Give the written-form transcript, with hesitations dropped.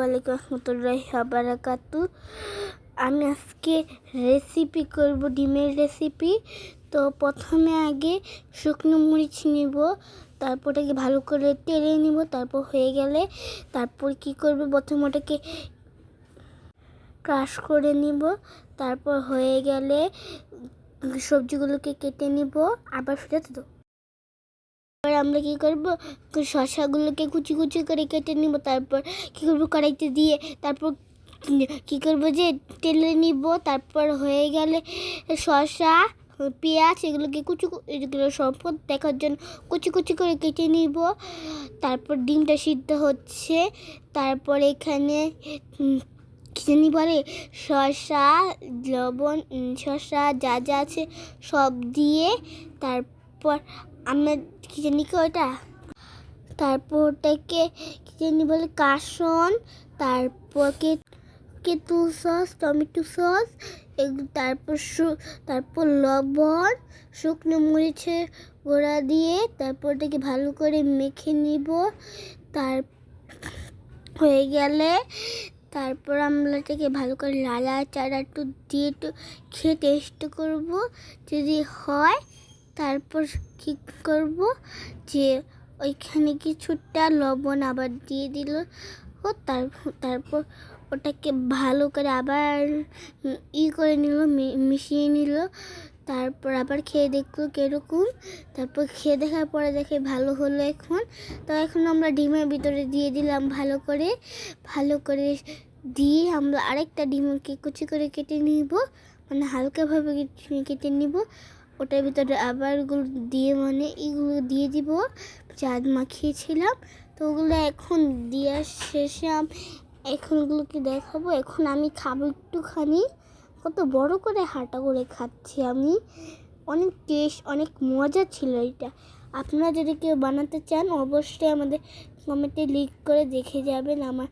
আলাইকুম রহমতুল্লাহি ওয়া বারাকাতু। আমি আজকে রেসিপি করব, ডিমের রেসিপি। তো প্রথমে আগে শুকনো মরিচ নিব, তারপর ওটাকে ভালো করে তেলে নিব। তারপর হয়ে গেলে তারপর কি করব, প্রথমে ওটাকে ক্রাশ করে নিব। তারপর হয়ে গেলে সবজিগুলোকে কেটে নিব। আবার সেটা তো আমরা কি করব, শসাগুলোকে কুচি কুচি করে কেটে নিব। তারপর কি করব, কড়াইতে দিয়ে তারপর কি করব যে তেলে নিব। তারপর হয়ে গেলে শসা, পেঁয়াজ এগুলোকে এগুলো সম্পদ দেখার জন্য কুচি কুচি করে কেটে নিব। তারপর ডিমটা সিদ্ধ হচ্ছে। তারপর এখানে কি জানি বলে, শসা, লবণ, শসা যা যা আছে সব দিয়ে তারপর আমরা কি জানি কি ওটা, তারপর ওটাকে কি জানি বলে কাসন, তারপর কেতু সস, টমেটো সস, তারপর লবণ, শুকনো মরিচের গুঁড়া দিয়ে তারপর ওটাকে ভালো করে মেখে নিব। তার হয়ে গেলে তারপর আমরা এটাকে ভালো করে লাড়াচাড়া একটু দিয়ে একটু খেয়ে টেস্ট করব। যদি হয় তারপর কী করব যে ওইখানে কিছুটা লবণ আবার দিয়ে দিল। ও তারপর ওটাকে ভালো করে আবার করে নিল, মিশিয়ে নিল। তারপর আবার খেয়ে দেখলো কীরকম। তারপর খেয়ে দেখার পরে দেখে ভালো হলো। এখন আমরা ডিমের ভিতরে দিয়ে দিলাম ভালো করে দিয়ে আমরা আরেকটা ডিমকে কুচি করে কেটে নিব, মানে হালকাভাবে কেটে নিব। ওটার ভিতরে আবার ওগুলো দিয়ে এগুলো দিয়ে দিব যা মাখিয়েছিলাম। তো ওগুলো এখন দেওয়ার শেষে এখন ওগুলোকে দেখাবো। এখন আমি খাবো একটুখানি। কত বড় করে হাঁটা করে খাচ্ছি আমি। অনেক টেস্ট, অনেক মজা ছিল এটা। আপনারা যদি কেউ বানাতে চান অবশ্যই আমাদের কমেন্টে লিখ করে দেখে যাবেন। আমার